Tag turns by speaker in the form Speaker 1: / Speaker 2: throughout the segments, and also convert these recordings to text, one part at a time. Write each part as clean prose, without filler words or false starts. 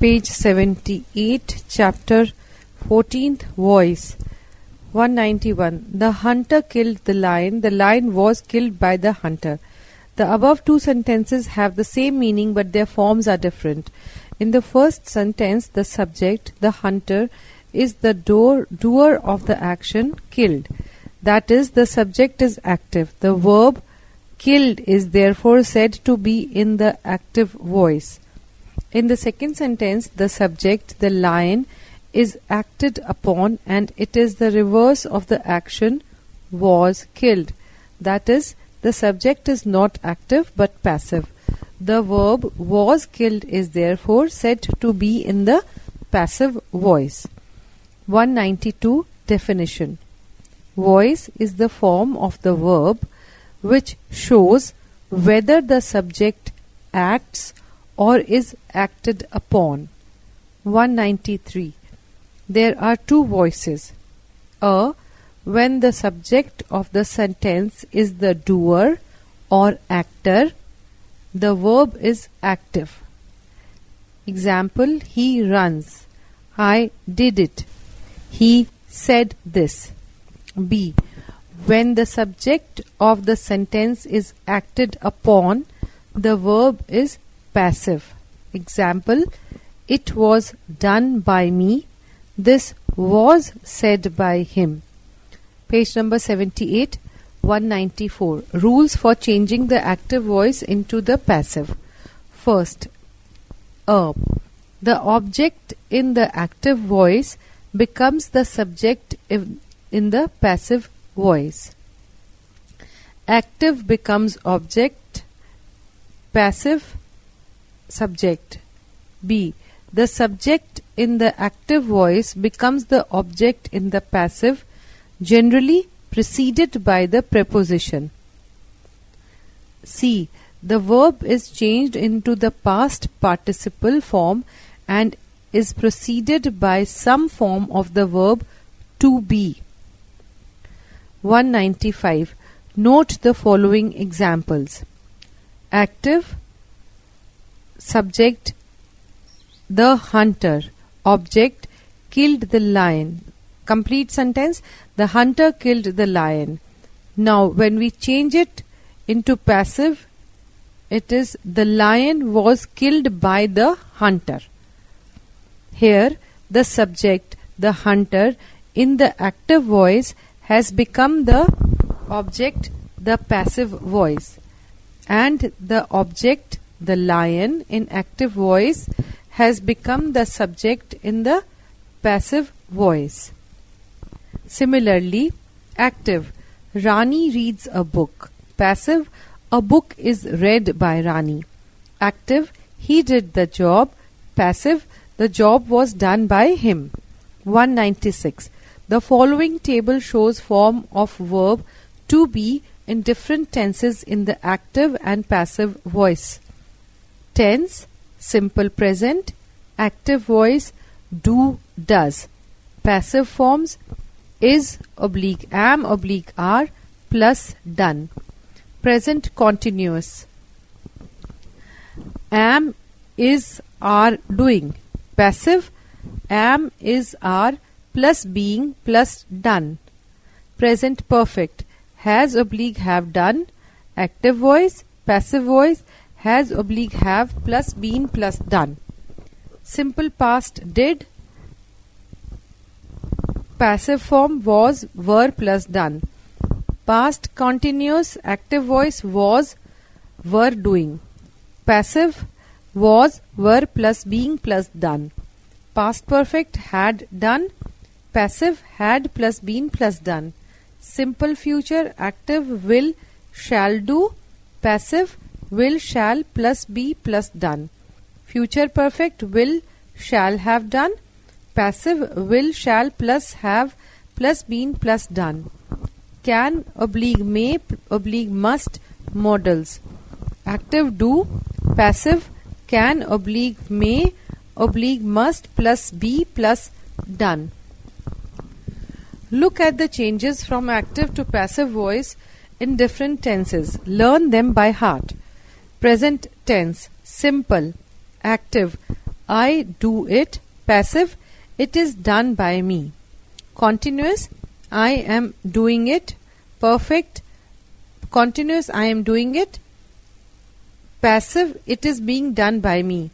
Speaker 1: Page 78, chapter 14th, voice. 191. The hunter killed the lion was killed by the hunter. The above two sentences have the same meaning but their forms are different. In the first sentence, the subject, the hunter, is the doer of the action killed. That is, the subject is active. The verb killed is therefore said to be in the active voice. In the second sentence, the subject, the lion, is acted upon and it is the reverse of the action was killed. That is, the subject is not active but passive. The verb was killed is therefore said to be in the passive voice. 192. Definition. Voice is the form of the verb which shows whether the subject acts or is acted upon. 193. There are two voices. When the subject of the sentence is the doer or actor, the verb is active. Example, he runs. I did it. He said this. B. When the subject of the sentence is acted upon, the verb is passive. Example, it was done by me. This was said by him. Page number 78, 194. Rules for changing the active voice into the passive. First, the object in the active voice becomes the subject in the passive voice. Active becomes object, passive subject. B. The subject in the active voice becomes the object in the passive, generally preceded by the preposition. C. The verb is changed into the past participle form and is preceded by some form of the verb to be. 195. Note the following examples. Active subject, the hunter. Object, killed the lion. Complete sentence, the hunter killed the lion. Now when we change it into passive, it is the lion was killed by the hunter. Here the subject, the hunter, in the active voice has become the object, the passive voice, and the object, the lion, in active voice has become the subject in the passive voice. Similarly, active, Rani reads a book. Passive, a book is read by Rani. Active, he did the job. Passive, the job was done by him. 196. The following table shows form of verb to be in different tenses in the active and passive voice. Tense, simple present, active voice, do, does. Passive forms, is / am / are plus done. Present continuous, am, is, are doing. Passive, am, is, are plus being plus done. Present perfect, has / have done. Active voice, passive voice, has / have plus been plus done. Simple past, did. Passive form, was, were plus done. Past continuous, active voice, was, were doing. Passive, was, were plus being plus done. Past perfect, had done. Passive, had plus been plus done. Simple future, active, will, shall do. Passive, will, shall plus be plus done. Future perfect, will, shall have done. Passive, will, shall plus have plus been plus done. Can / may / must modals. Active, do. Passive, can / may / must plus be plus done. Look at the changes from active to passive voice in different tenses. Learn them by heart. Present tense, simple. Active, I do it. Passive, it is done by me. Continuous, I am doing it. Perfect, continuous, I am doing it. Passive, it is being done by me.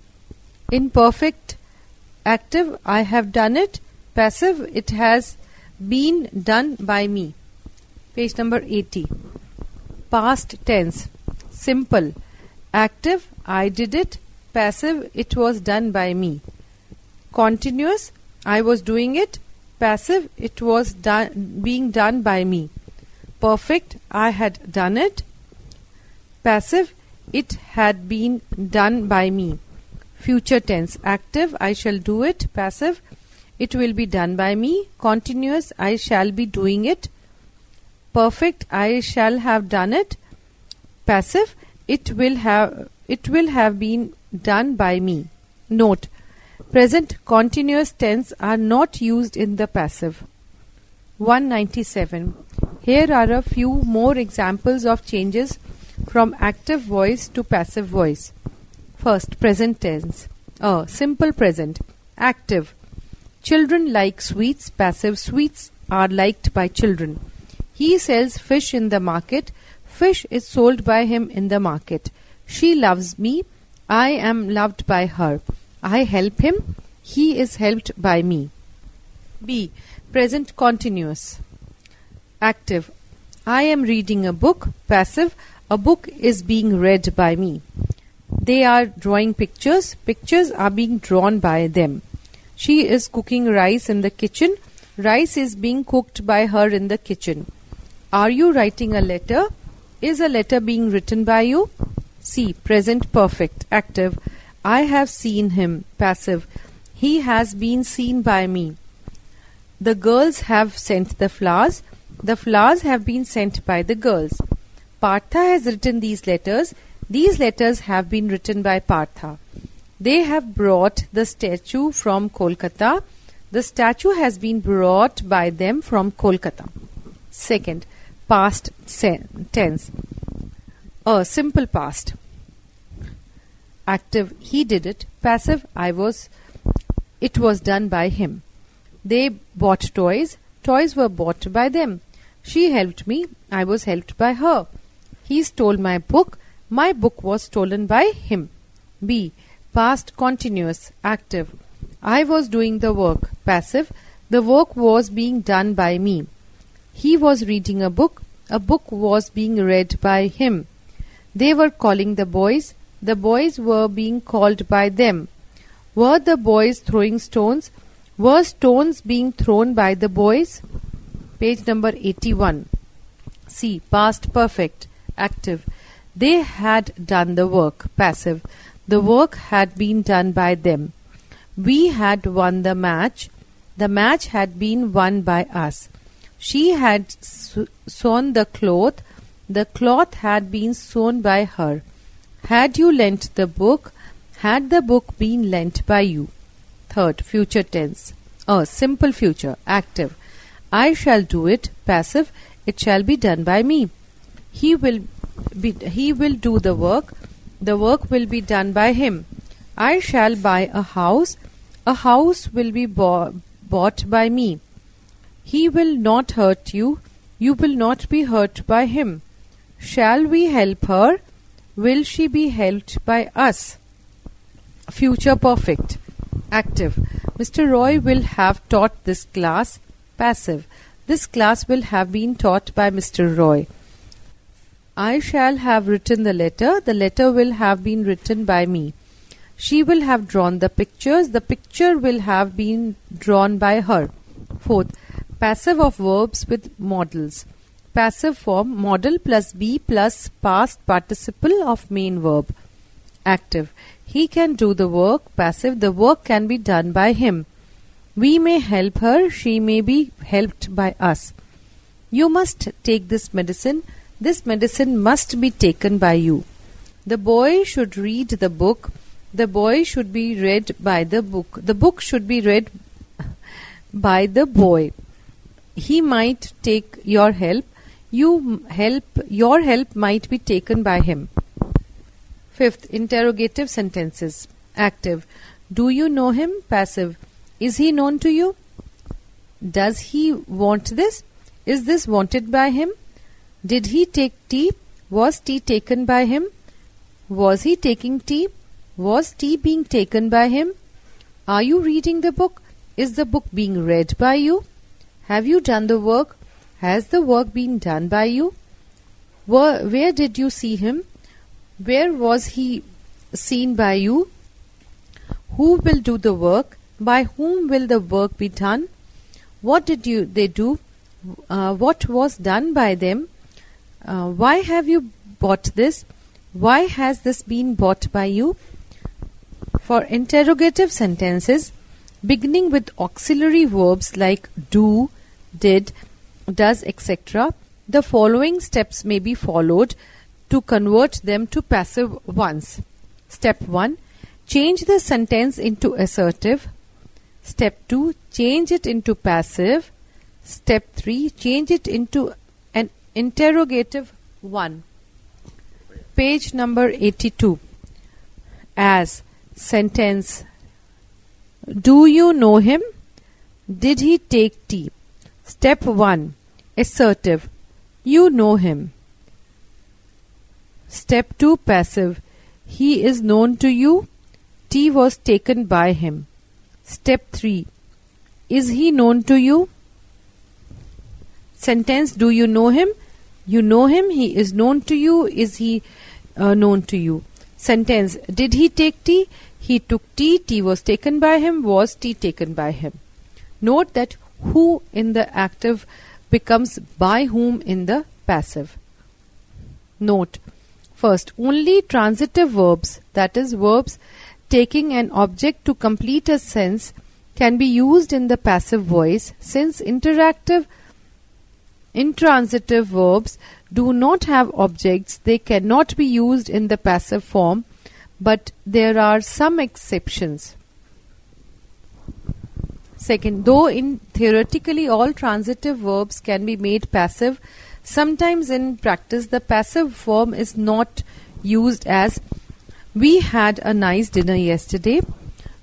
Speaker 1: Imperfect, active, I have done it. Passive, it has been done by me. Page number 80. Past tense. Simple. Active, I did it. Passive, it was done by me. Continuous, I was doing it. Passive, it was being done by me. Perfect, I had done it. Passive, it had been done by me. Future tense. Active, I shall do it. Passive, it will be done by me. Continuous, I shall be doing it. Perfect, I shall have done it. Passive, it will have been done by me. Note: present continuous tense are not used in the passive. 197. Here are a few more examples of changes from active voice to passive voice. First, present tense. Simple present. Active. Children like sweets. Passive, sweets are liked by children. He sells fish in the market. Fish is sold by him in the market. She loves me. I am loved by her. I help him. He is helped by me. B. Present continuous. Active. I am reading a book. Passive. A book is being read by me. They are drawing pictures. Pictures are being drawn by them. She is cooking rice in the kitchen. Rice is being cooked by her in the kitchen. Are you writing a letter? Is a letter being written by you? C. Present perfect. Active. I have seen him. Passive. He has been seen by me. The girls have sent the flowers. The flowers have been sent by the girls. Partha has written these letters. These letters have been written by Partha. They have brought the statue from Kolkata. The statue has been brought by them from Kolkata. Second, past tense. Simple past. Active, he did it. Passive, it was done by him. They bought toys. Toys were bought by them. She helped me. I was helped by her. He stole my book. My book was stolen by him. B. Past continuous. Active. I was doing the work. Passive. The work was being done by me. He was reading a book. A book was being read by him. They were calling the boys. The boys were being called by them. Were the boys throwing stones? Were stones being thrown by the boys? Page number 81. C. Past perfect. Active. They had done the work. Passive. The work had been done by them. We had won the match. The match had been won by us. She had sewn the cloth. The cloth had been sewn by her. Had you lent the book? Had the book been lent by you? Third, future tense. Simple future. Active. I shall do it. Passive. It shall be done by me. He will do the work. The work will be done by him. I shall buy a house. A house will be bought by me. He will not hurt you. You will not be hurt by him. Shall we help her? Will she be helped by us? Future perfect. Active. Mr. Roy will have taught this class. Passive. This class will have been taught by Mr. Roy. I shall have written the letter. The letter will have been written by me. She will have drawn the pictures. The picture will have been drawn by her. Fourth, passive of verbs with modals. Passive form, modal plus be plus past participle of main verb. Active. He can do the work. Passive. The work can be done by him. We may help her. She may be helped by us. You must take this medicine. This medicine must be taken by you. The boy should read the book. The boy should be read by the book. The book should be read by the boy. He might take your help. Your help might be taken by him. Fifth, interrogative sentences. Active. Do you know him? Passive. Is he known to you? Does he want this? Is this wanted by him? Did he take tea? Was tea taken by him? Was he taking tea? Was tea being taken by him? Are you reading the book? Is the book being read by you? Have you done the work? Has the work been done by you? Where did you see him? Where was he seen by you? Who will do the work? By whom will the work be done? What did they do? What was done by them? Why have you bought this? Why has this been bought by you? For interrogative sentences beginning with auxiliary verbs like do, did, does, etc., the following steps may be followed to convert them to passive ones. Step 1. Change the sentence into assertive. Step 2. Change it into passive. Step 3. Change it into an interrogative one. Page number 82. As sentence. Do you know him? Did he take tea? Step 1. Assertive. You know him. Step 2. Passive. He is known to you. Tea was taken by him. Step 3. Is he known to you? Sentence. Do you know him? You know him. He is known to you. Is he known to you? Sentence. Did he take tea? He took tea. Tea was taken by him. Was tea taken by him? Note that who in the active becomes by whom in the passive. Note. First, only transitive verbs, that is, verbs taking an object to complete a sense, can be used in the passive voice, since intransitive verbs do not have objects. They cannot be used in the passive form, but there are some exceptions. Second, though in theoretically all transitive verbs can be made passive, sometimes in practice the passive form is not used, as we had a nice dinner yesterday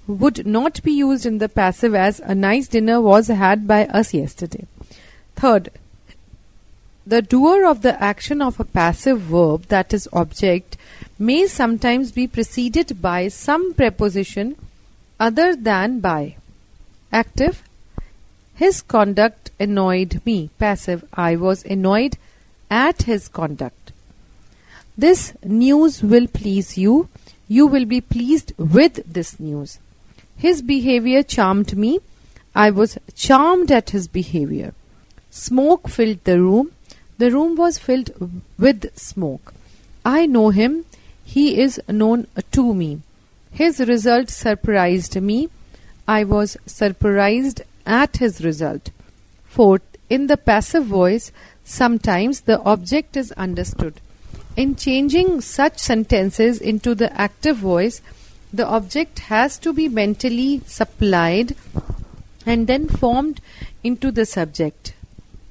Speaker 1: would not be used in the passive, as a nice dinner was had by us yesterday. Third, the doer of the action of a passive verb, that is object, may sometimes be preceded by some preposition other than by. Active. His conduct annoyed me. Passive. I was annoyed at his conduct. This news will please you. You will be pleased with this news. His behavior charmed me. I was charmed at his behavior. Smoke filled the room. The room was filled with smoke. I know him. He is known to me. His result surprised me. I was surprised at his result. Fourth, in the passive voice, sometimes the object is understood. In changing such sentences into the active voice, the object has to be mentally supplied and then formed into the subject.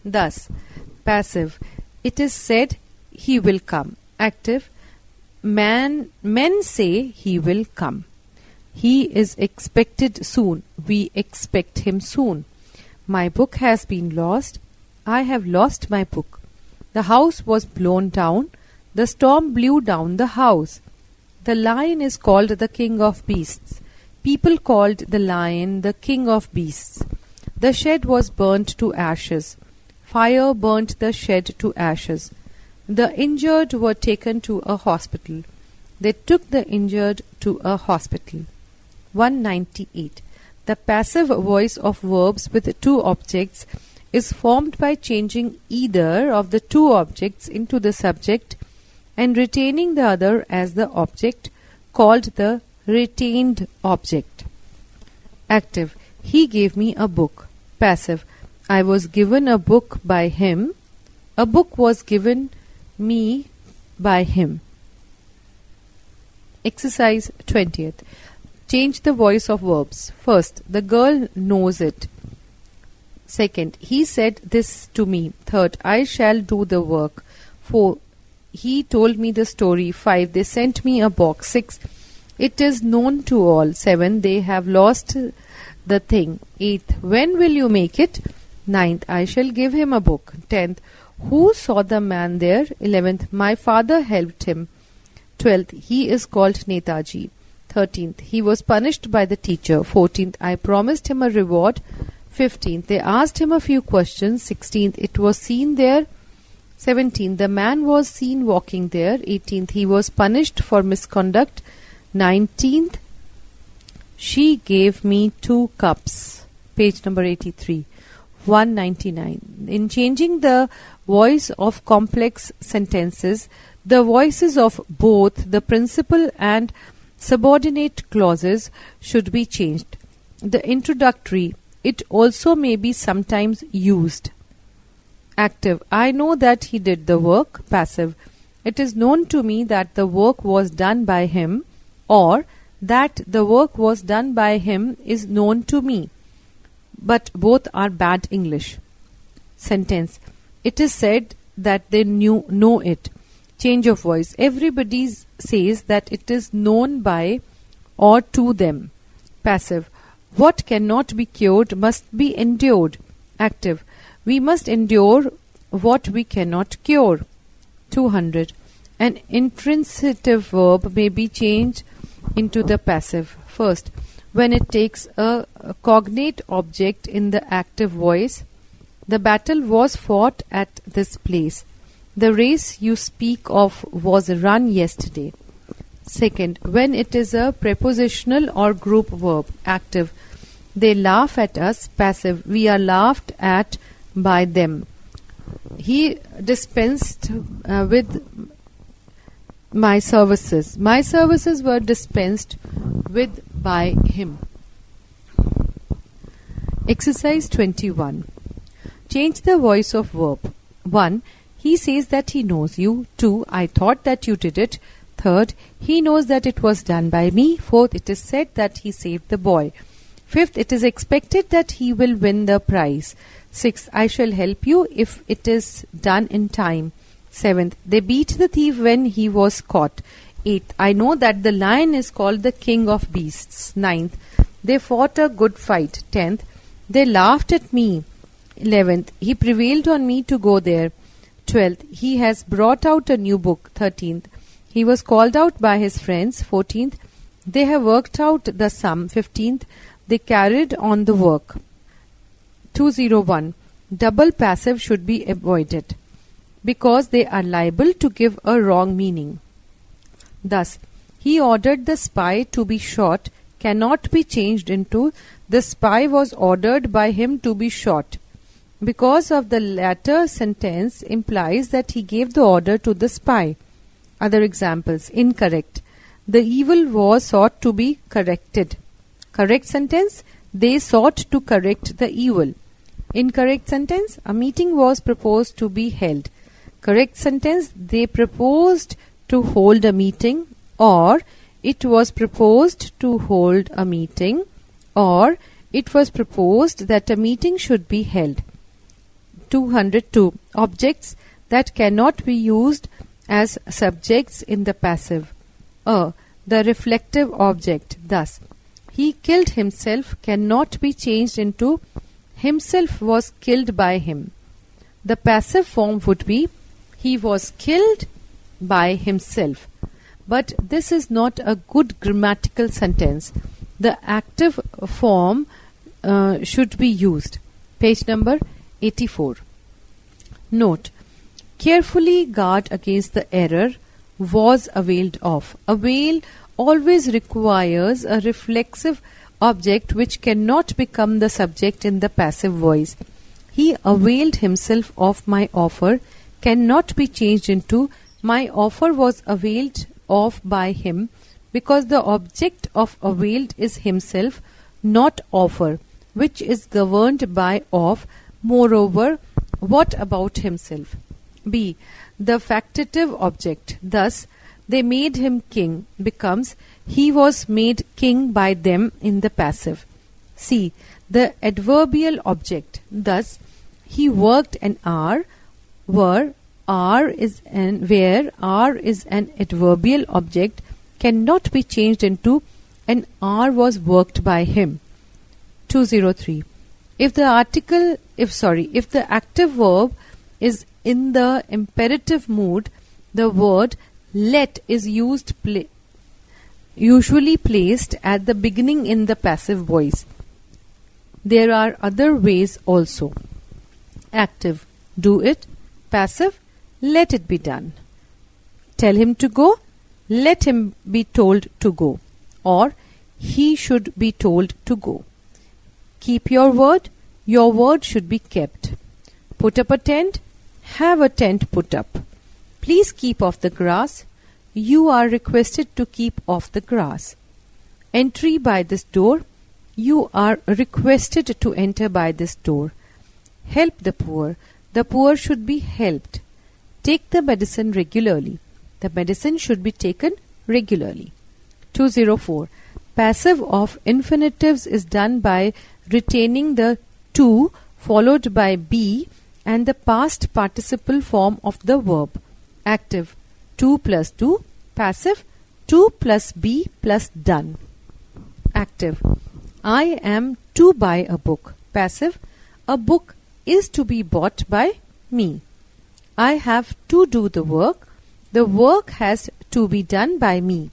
Speaker 1: Thus, passive, it is said he will come. Active, men say he will come. He is expected soon. We expect him soon. My book has been lost. I have lost my book. The house was blown down. The storm blew down the house. The lion is called the king of beasts. People called the lion the king of beasts. The shed was burnt to ashes. Fire burnt the shed to ashes. The injured were taken to a hospital. They took the injured to a hospital. 198. The passive voice of verbs with two objects is formed by changing either of the two objects into the subject and retaining the other as the object, called the retained object. Active. He gave me a book. Passive. I was given a book by him. A book was given me by him. Exercise 20th. Change the voice of verbs. First, the girl knows it. Second, he said this to me. Third, I shall do the work. 4, he told me the story. 5, they sent me a box. 6, it is known to all. 7. They have lost the thing. 8th, when will you make it? 9th, I shall give him a book. 10th, who saw the man there? 11th, my father helped him. 12th, he is called Netaji. 13th, he was punished by the teacher. 14th, I promised him a reward. 15th, they asked him a few questions. 16th, it was seen there. 17th, the man was seen walking there. 18th, he was punished for misconduct. 19th, she gave me 2 cups. Page number 83. 199. In changing the voice of complex sentences, the voices of both the principal and subordinate clauses should be changed. The introductory, it also may be sometimes used. Active, I know that he did the work. Passive, it is known to me that the work was done by him, or that the work was done by him is known to me. But both are bad English. Sentence, it is said that they know it. Change of voice, everybody says that it is known by or to them. Passive, what cannot be cured must be endured. Active, we must endure what we cannot cure. 200. An intransitive verb may be changed into the passive. First, when it takes a cognate object in the active voice. The battle was fought at this place. The race you speak of was run yesterday. Second, when it is a prepositional or group verb. Active, they laugh at us. Passive, we are laughed at by them. He dispensed with my services. My services were dispensed with by him. Exercise 21. Change the voice of verb. 1. He says that he knows you. 2. I thought that you did it. 3rd, he knows that it was done by me. 4th, it is said that he saved the boy. 5th, it is expected that he will win the prize. 6th, I shall help you if it is done in time. 7th, they beat the thief when he was caught. 8th, I know that the lion is called the king of beasts. 9th, they fought a good fight. 10th, they laughed at me. 11th, he prevailed on me to go there. 12th, he has brought out a new book. 13th, he was called out by his friends. 14th, they have worked out the sum. 15th, they carried on the work. 201. Double passive should be avoided because they are liable to give a wrong meaning. Thus, he ordered the spy to be shot cannot be changed into the spy was ordered by him to be shot, because of the latter sentence implies that he gave the order to the spy. Other examples. Incorrect. The evil was sought to be corrected. Correct sentence. They sought to correct the evil. Incorrect sentence. A meeting was proposed to be held. Correct sentence. They proposed to hold a meeting, or it was proposed to hold a meeting, or it was proposed that a meeting should be held. 202. Objects that cannot be used as subjects in the passive. The reflective object. Thus, he killed himself cannot be changed into himself was killed by him. The passive form would be he was killed by himself. But this is not a good grammatical sentence. The active form should be used. Page number 84. Note, carefully guard against the error was availed of. Avail always requires a reflexive object which cannot become the subject in the passive voice. He availed himself of my offer cannot be changed into my offer was availed of by him, because the object of availed is himself, not offer, which is governed by of. Moreover, what about himself? B. The factitive object. Thus, they made him king becomes he was made king by them in the passive. C. The adverbial object. Thus, he worked an hour. Where R is an adverbial object cannot be changed into an hour was worked by him. 203. If the active verb is in the imperative mood, the word let is usually placed at the beginning in the passive voice. There are other ways also. Active, do it. Passive, let it be done. Tell him to go, let him be told to go. Or he should be told to go. Keep your word should be kept. Put up a tent, have a tent put up. Please keep off the grass, you are requested to keep off the grass. Entry by this door, you are requested to enter by this door. Help the poor should be helped. Take the medicine regularly, the medicine should be taken regularly. 204. Passive of infinitives is done by retaining the to followed by be and the past participle form of the verb. Active, to plus do. Passive, to plus be plus done. Active, I am to buy a book. Passive, a book is to be bought by me. I have to do the work. The work has to be done by me.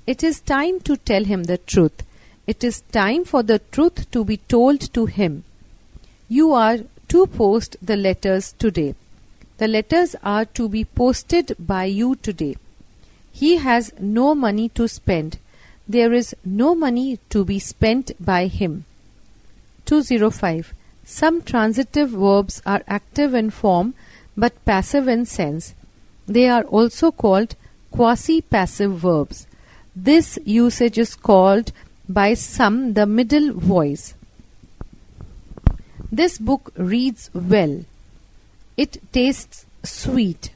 Speaker 1: It is time to tell him the truth. It is time for the truth to be told to him. You are to post the letters today. The letters are to be posted by you today. He has no money to spend. There is no money to be spent by him. 205. Some transitive verbs are active in form but passive in sense. They are also called quasi-passive verbs. This usage is called by some the middle voice. This book reads well. It tastes sweet.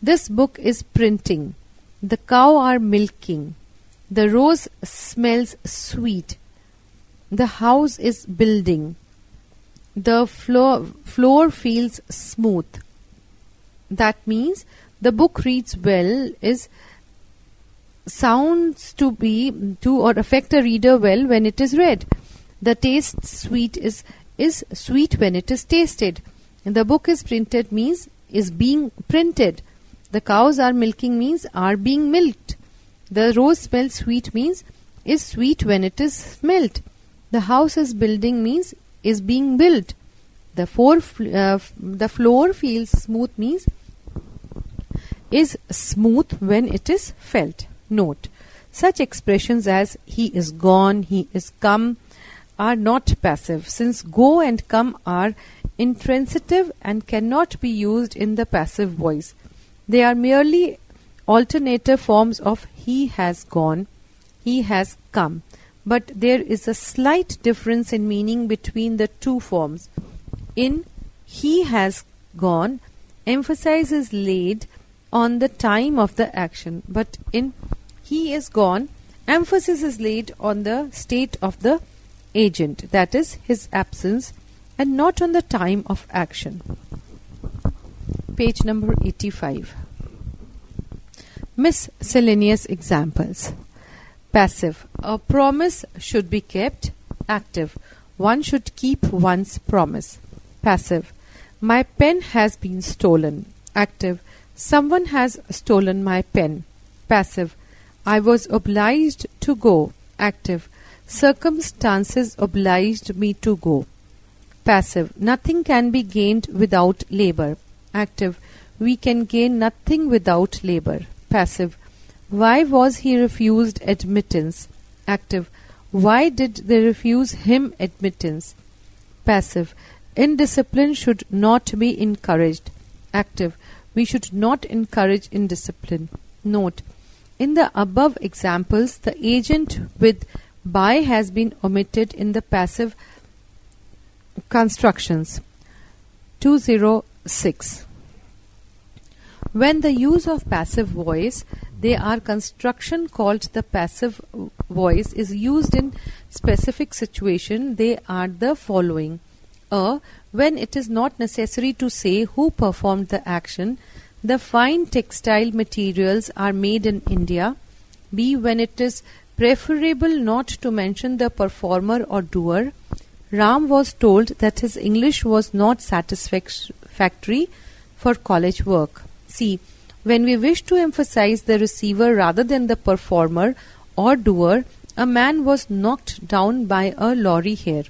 Speaker 1: This book is printing. The cow are milking. The rose smells sweet. The house is building. The floor feels smooth. That means the book reads well is sounds to or affect a reader well when it is read. The taste sweet is sweet when it is tasted. And the book is printed means is being printed. The cows are milking means are being milked. The rose smells sweet means is sweet when it is smelt. The house is building means is being built. The floor feels smooth means is smooth when it is felt. Note, such expressions as he is gone, he is come are not passive, since go and come are intransitive and cannot be used in the passive voice. They are merely alternative forms of he has gone, he has come. But there is a slight difference in meaning between the two forms. In he has gone, emphasis is laid on the time of the action, but in he is gone, emphasis is laid on the state of the agent, that is, his absence, and not on the time of action. Page number 85. Miscellaneous examples. Passive. A promise should be kept. Active. One should keep one's promise. Passive. My pen has been stolen. Active. Someone has stolen my pen. Passive. I was obliged to go. Active. Circumstances obliged me to go. Passive. Nothing can be gained without labor. Active. We can gain nothing without labor. Passive. Why was he refused admittance? Active. Why did they refuse him admittance? Passive. Indiscipline should not be encouraged. Active. We should not encourage indiscipline. Note, in the above examples, the agent with by has been omitted in the passive constructions. 206. When the use of passive voice, they are construction called the passive voice is used in specific situation, they are the following. When it is not necessary to say who performed the action, the fine textile materials are made in India. B. When it is preferable not to mention the performer or doer. Ram was told that his English was not satisfactory for college work. C. When we wish to emphasize the receiver rather than the performer or doer, a man was knocked down by a lorry here.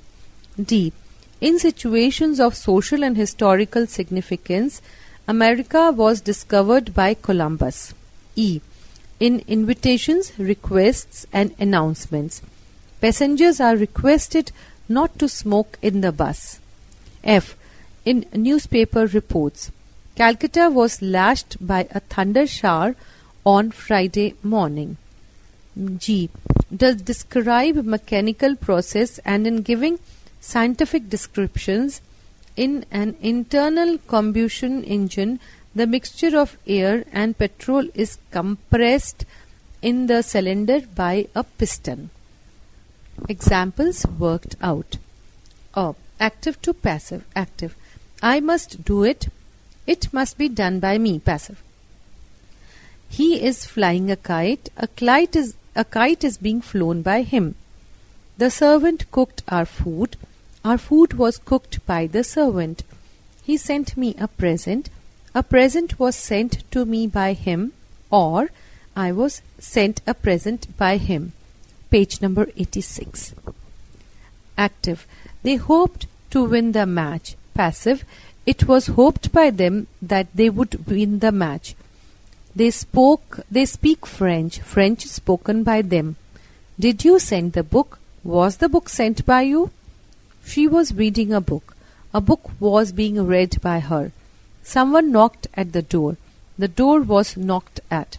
Speaker 1: D. In situations of social and historical significance, America was discovered by Columbus. E. In invitations, requests and announcements, passengers are requested not to smoke in the bus. F. In newspaper reports, Calcutta was lashed by a thunder shower on Friday morning. G. Does describe mechanical process, and in giving scientific descriptions, in an internal combustion engine, the mixture of air and petrol is compressed in the cylinder by a piston. Examples worked out. Active to passive. Active. I must do it. It must be done by me. Passive. He is flying a kite. A kite is being flown by him. The servant cooked our food. Our food was cooked by the servant. He sent me a present. A present was sent to me by him, or I was sent a present by him. Page number 86. Active. They hoped to win the match. Passive. It was hoped by them that they would win the match. They speak French. French spoken by them. Did you send the book? Was the book sent by you? She was reading a book. A book was being read by her. Someone knocked at the door. The door was knocked at.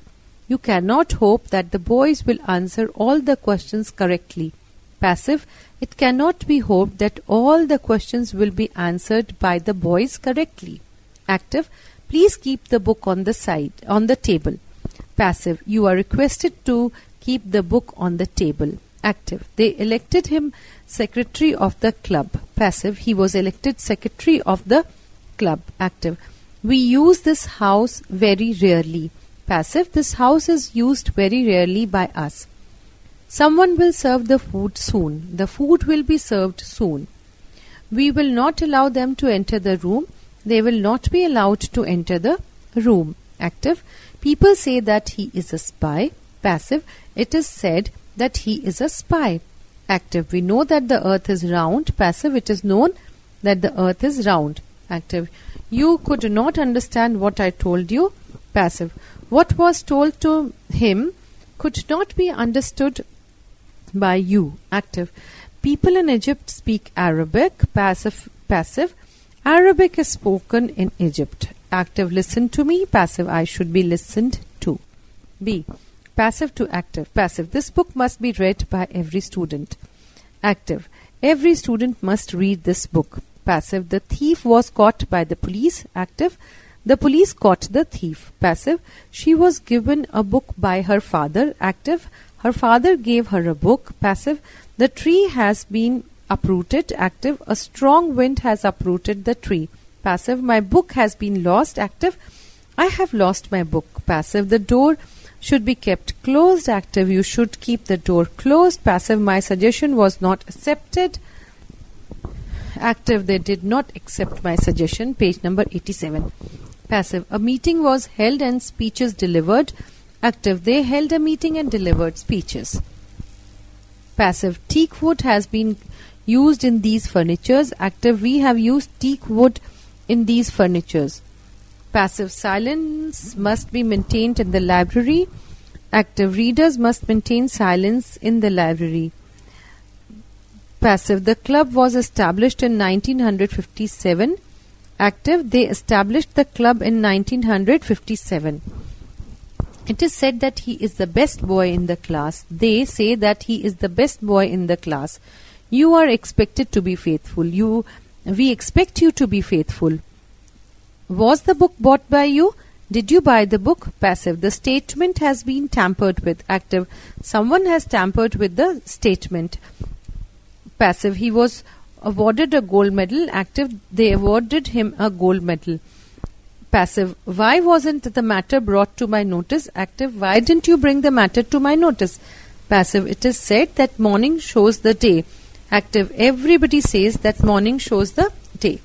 Speaker 1: You cannot hope that the boys will answer all the questions correctly. Passive. It cannot be hoped that all the questions will be answered by the boys correctly. Active. Please keep the book on the table. Passive. You are requested to keep the book on the table. Active. They elected him secretary of the club. Passive. He was elected secretary of the club. Active. We use this house very rarely. Passive. This house is used very rarely by us. Someone will serve the food soon. The food will be served soon. We will not allow them to enter the room. They will not be allowed to enter the room. Active. People say that he is a spy. Passive. It is said that he is a spy. Active. We know that the earth is round. Passive. It is known that the earth is round. Active. You could not understand what I told you. Passive. What was told to him could not be understood by you. Active. People in Egypt speak Arabic. Passive. Arabic is spoken in Egypt. Active. Listen to me. Passive. I should be listened to. B. Passive to active. Passive. This book must be read by every student. Active. Every student must read this book. Passive. The thief was caught by the police. Active. The police caught the thief. Passive. She was given a book by her father. Active. Her father gave her a book. Passive. The tree has been uprooted. Active. A strong wind has uprooted the tree. Passive. My book has been lost. Active. I have lost my book. Passive. The door should be kept closed. Active. You should keep the door closed. Passive. My suggestion was not accepted. Active. They did not accept my suggestion. Page number 87. Passive. A meeting was held and speeches delivered. Active. They held a meeting and delivered speeches. Passive. Teak wood has been used in these furnitures. Active. We have used teak wood in these furnitures. Passive. Silence must be maintained in the library. Active. Readers must maintain silence in the library. Passive. The club was established in 1957. Active. They established the club in 1957. It is said that he is the best boy in the class. They say that he is the best boy in the class. You are expected to be faithful. We expect you to be faithful. Was the book bought by you? Did you buy the book? Passive. The statement has been tampered with. Active. Someone has tampered with the statement. Passive. He was awarded a gold medal. Active. They awarded him a gold medal. Passive. Why wasn't the matter brought to my notice? Active. Why didn't you bring the matter to my notice? Passive. It is said that morning shows the day. Active. Everybody says that morning shows the day.